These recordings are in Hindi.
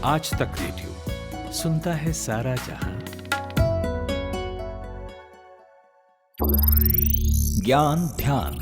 आज तक रेडियो सुनता है सारा जहां। ज्ञान ध्यान।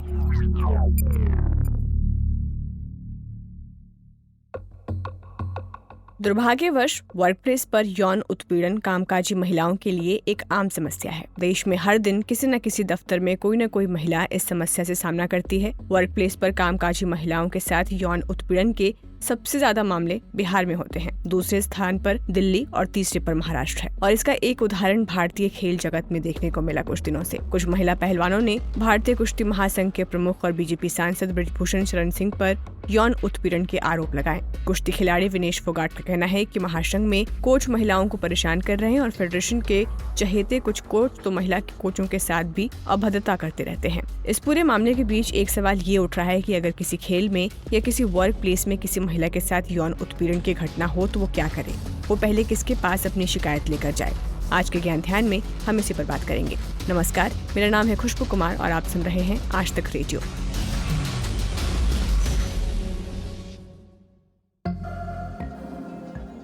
दुर्भाग्यवश वर्कप्लेस पर यौन उत्पीड़न कामकाजी महिलाओं के लिए एक आम समस्या है। देश में हर दिन किसी न किसी दफ्तर में कोई न कोई महिला इस समस्या से सामना करती है। वर्कप्लेस पर कामकाजी महिलाओं के साथ यौन उत्पीड़न के सबसे ज्यादा मामले बिहार में होते हैं, दूसरे स्थान पर दिल्ली और तीसरे पर महाराष्ट्र है। और इसका एक उदाहरण भारतीय खेल जगत में देखने को मिला कुछ दिनों से। कुछ महिला पहलवानों ने भारतीय कुश्ती महासंघ के प्रमुख और बीजेपी सांसद ब्रिजभूषण शरण सिंह पर यौन उत्पीड़न के आरोप लगाए। कुश्ती खिलाड़ी विनेश फोगाट का कहना है कि महासंघ में कोच महिलाओं को परेशान कर रहे हैं और फेडरेशन के चहेते कुछ कोच तो महिला कोचों के साथ भी अभद्रता करते रहते हैं। इस पूरे मामले के बीच एक सवाल ये उठ रहा है कि अगर किसी खेल में या किसी वर्क प्लेस में किसी महिला के साथ यौन उत्पीड़न की घटना हो तो वो क्या करे, वो पहले किसके पास अपनी शिकायत लेकर जाए। आज के ज्ञान ध्यान में हम इसी पर बात करेंगे। नमस्कार, मेरा नाम है खुशबू कुमार और आप सुन रहे हैं आज तक रेडियो।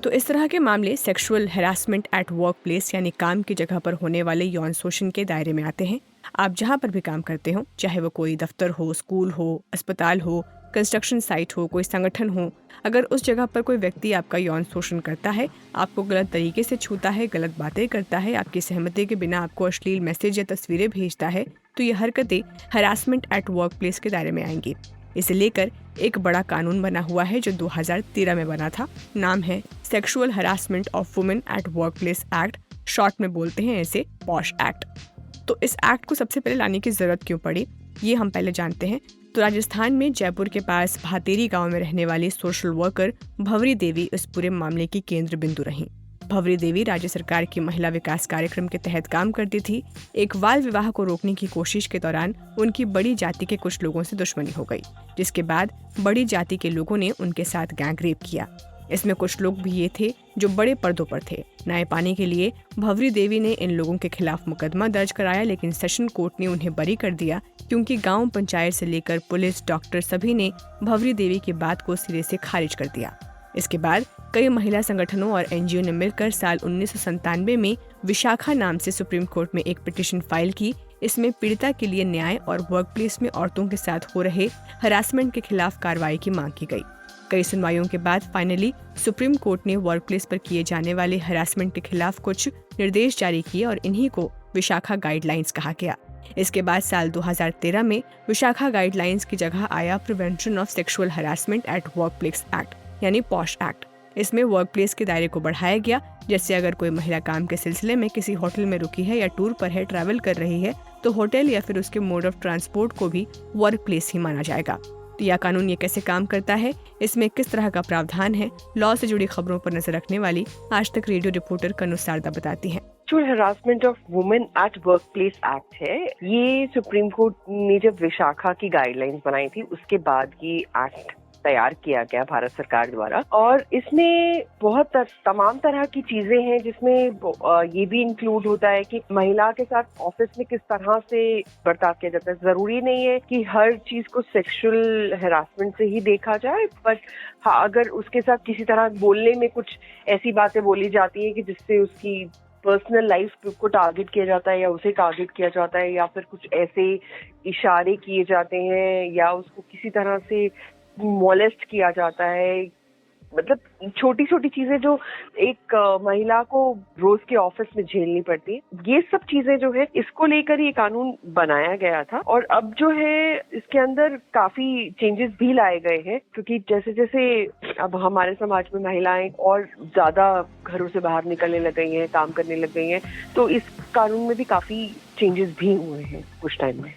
तो इस तरह के मामले sexual harassment at work place यानी काम की जगह पर होने वाले यौन शोषण के दायरे में आते हैं। आप जहां पर भी काम करते हो, चाहे वो कोई दफ्तर हो, स्कूल हो, अस्पताल हो, कंस्ट्रक्शन साइट हो, कोई संगठन हो, अगर उस जगह पर कोई व्यक्ति आपका यौन शोषण करता है, आपको गलत तरीके से छूता है, गलत बातें करता है, आपकी सहमति के बिना आपको अश्लील मैसेज या तस्वीरें भेजता है, तो ये हरकतें हरासमेंट एट वर्क प्लेस के दायरे में आएंगी। इसे लेकर एक बड़ा कानून बना हुआ है जो 2013 में बना था। नाम है sexual harassment of women at work place act, short में बोलते हैं इसे पॉश एक्ट। तो इस एक्ट को सबसे पहले लाने की जरूरत क्यों पड़ी, ये हम पहले जानते हैं। तो राजस्थान में जयपुर के पास भातेरी गांव में रहने वाली सोशल वर्कर भंवरी देवी इस पूरे मामले की केंद्र बिंदु रहीं। भंवरी देवी राज्य सरकार की महिला विकास कार्यक्रम के तहत काम करती थी। एक बाल विवाह को रोकने की कोशिश के दौरान उनकी बड़ी जाति के कुछ लोगों से दुश्मनी हो गई, जिसके बाद बड़ी जाति के लोगों ने उनके साथ गैंग रेप किया। इसमें कुछ लोग भी ये थे जो बड़े पर्दों पर थे। न्याय पाने के लिए भंवरी देवी ने इन लोगों के खिलाफ मुकदमा दर्ज कराया, लेकिन सेशन कोर्ट ने उन्हें बरी कर दिया क्योंकि गांव पंचायत से लेकर पुलिस, डॉक्टर सभी ने भंवरी देवी की बात को सिरे से खारिज कर दिया। इसके बाद कई महिला संगठनों और एनजीओ ने मिलकर साल 1997 में विशाखा नाम से सुप्रीम कोर्ट में एक पिटीशन फाइल की। इसमें पीड़िता के लिए न्याय और वर्कप्लेस में औरतों के साथ हो रहे हरासमेंट के खिलाफ कार्रवाई की मांग की गई। कई सुनवाइयों के बाद फाइनली सुप्रीम कोर्ट ने वर्कप्लेस पर किए जाने वाले हरासमेंट के खिलाफ कुछ निर्देश जारी किए और इन्हीं को विशाखा गाइडलाइंस कहा गया। इसके बाद साल 2013 में विशाखा गाइडलाइंस की जगह आया prevention of sexual harassment eight workplace act यानी पॉश एक्ट। इसमें वर्कप्लेस के दायरे को बढ़ाया गया। जैसे अगर कोई महिला काम के सिलसिले में किसी होटल में रुकी है या टूर पर है, ट्रैवल कर रही है, तो होटल या फिर उसके मोड ऑफ ट्रांसपोर्ट को भी वर्कप्लेस ही माना जाएगा। तो यह कानून ये कैसे काम करता है, इसमें किस तरह का प्रावधान है, लॉ से जुड़ी खबरों पर नजर रखने वाली आज तक रेडियो रिपोर्टर कनु सारदा बताती हैं। Sexual harassment of women at workplace act है। ये सुप्रीम कोर्ट ने जब विशाखा की गाइडलाइंस बनाई थी उसके बाद ये एक्ट तैयार किया गया भारत सरकार द्वारा। और इसमें बहुत तमाम तरह की चीजें हैं, जिसमें ये भी इंक्लूड होता है कि महिला के साथ ऑफिस में किस तरह से बर्ताव किया जाता है। जरूरी नहीं है कि हर चीज को सेक्सुअल हैरासमेंट से ही देखा जाए, बट हाँ, अगर उसके साथ किसी तरह बोलने में कुछ ऐसी बातें बोली जाती है कि जिससे उसकी पर्सनल लाइफ को टारगेट किया जाता है या उसे टारगेट किया जाता है, या फिर कुछ ऐसे इशारे किए जाते हैं या उसको किसी तरह से मोलेस्ट किया जाता है, मतलब छोटी छोटी चीजें जो एक महिला को रोज के ऑफिस में झेलनी पड़ती है, ये सब चीजें जो है इसको लेकर ये कानून बनाया गया था। और अब जो है इसके अंदर काफी चेंजेस भी लाए गए हैं, क्योंकि जैसे जैसे अब हमारे समाज में महिलाएं और ज्यादा घरों से बाहर निकलने लग गई हैं, काम करने लग गई हैं, तो इस कानून में भी काफी चेंजेस भी हुए हैं कुछ टाइम में।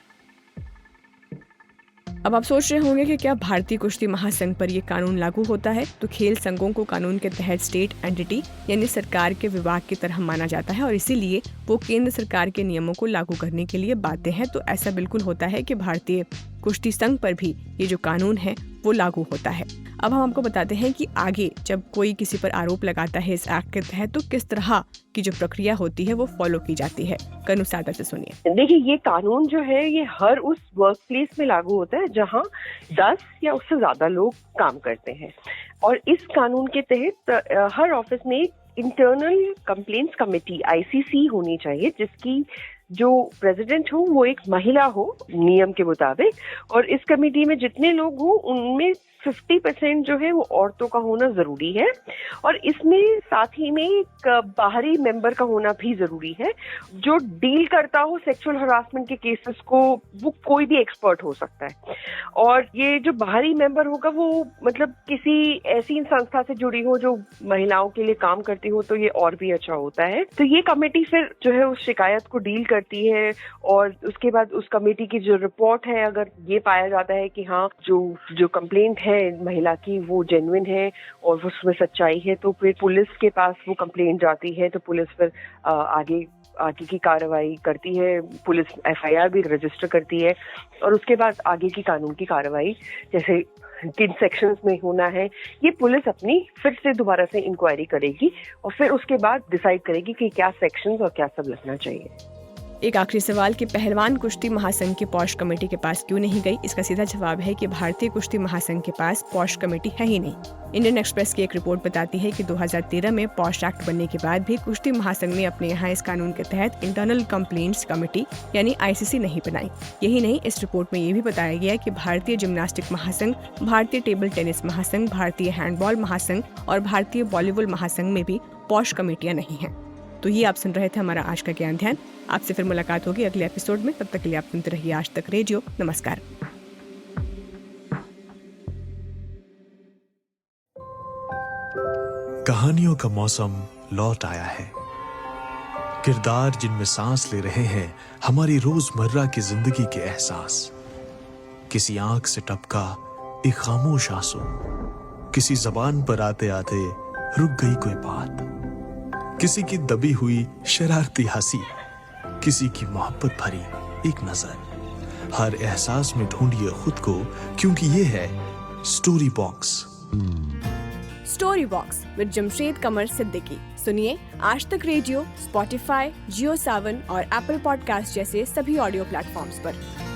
अब आप सोच रहे होंगे कि क्या भारतीय कुश्ती महासंघ पर ये कानून लागू होता है। तो खेल संघों को कानून के तहत स्टेट एंटिटी यानी सरकार के विभाग की तरह माना जाता है और इसीलिए वो केंद्र सरकार के नियमों को लागू करने के लिए बाध्य हैं। तो ऐसा बिल्कुल होता है कि भारतीय कुश्ती संघ पर भी ये जो कानून है वो लागू होता है। अब हम आपको बताते हैं कि आगे जब कोई किसी पर आरोप लगाता है इस एक्ट के तहत, तो किस तरह की जो प्रक्रिया होती है वो फॉलो की जाती है। कनु सारदा से सुनिए। देखिए, ये कानून जो है ये हर उस वर्क प्लेस में लागू होता है जहाँ 10 या उससे ज्यादा लोग काम करते हैं। और इस कानून के तहत हर ऑफिस में इंटरनल कंप्लेंट्स कमेटी ICC होनी चाहिए, जिसकी जो प्रेसिडेंट हो वो एक महिला हो नियम के मुताबिक, और इस कमेटी में जितने लोग हो उनमें 50% जो है वो औरतों का होना जरूरी है। और इसमें साथ ही में एक बाहरी मेंबर का होना भी जरूरी है जो डील करता हो सेक्सुअल हरासमेंट के केसेस को। वो कोई भी एक्सपर्ट हो सकता है, और ये जो बाहरी मेंबर होगा वो मतलब किसी ऐसी संस्था से जुड़ी हो जो महिलाओं के लिए काम करती हो, तो ये और भी अच्छा होता है। तो ये कमेटी फिर जो है उस शिकायत को डील करती है, और उसके बाद उस कमेटी की जो रिपोर्ट है, अगर ये पाया जाता है कि हाँ जो कंप्लेंट है महिला की वो जेन्युइन है और उसमें सच्चाई है, तो फिर पुलिस के पास वो कंप्लेंट जाती है। तो पुलिस फिर आगे की कार्रवाई करती है, पुलिस FIR भी रजिस्टर करती है, और उसके बाद आगे की कानून की कार्रवाई जैसे किन सेक्शंस में होना है ये पुलिस अपनी फिर से दोबारा से इंक्वायरी करेगी, और फिर उसके बाद डिसाइड करेगी कि क्या सेक्शंस और क्या सब लगना चाहिए। एक आखिरी सवाल कि पहलवान कुश्ती महासंघ की पॉश कमेटी के पास क्यों नहीं गई? इसका सीधा जवाब है कि भारतीय कुश्ती महासंघ के पास पॉश कमेटी है ही नहीं। इंडियन एक्सप्रेस की एक रिपोर्ट बताती है कि 2013 में पॉश एक्ट बनने के बाद भी कुश्ती महासंघ ने अपने यहाँ इस कानून के तहत इंटरनल कंप्लेंट्स कमेटी यानी ICC नहीं बनाई। यही नहीं, इस रिपोर्ट में ये भी बताया गया कि भारतीय जिम्नास्टिक महासंघ, भारतीय टेबल टेनिस महासंघ, भारतीय हैंडबॉल महासंघ और भारतीय वॉलीबॉल महासंघ में भी पॉश कमेटियां नहीं हैं। तो ये आप सुन रहे थे हमारा आज का ज्ञान ध्यान। आपसे फिर मुलाकात होगी अगले एपिसोड में। तब तक के लिए आप सुनते रहिए आज तक रेडियो। नमस्कार। कहानियों का मौसम लौट आया है। किरदार जिनमें सांस ले रहे हैं हमारी रोजमर्रा की जिंदगी के एहसास। किसी आंख से टपका एक खामोश आंसू, किसी जबान पर आते आते रुक गई कोई बात, किसी की दबी हुई शरारती हंसी, किसी की मोहब्बत भरी एक नजर। हर एहसास में ढूंढिए खुद को, क्योंकि ये है story box. Story box with Jamshed Qamar Siddiqui. सुनिए आज तक रेडियो, स्पॉटिफाई, जियो सावन और एप्पल पॉडकास्ट जैसे सभी ऑडियो प्लेटफॉर्म्स पर।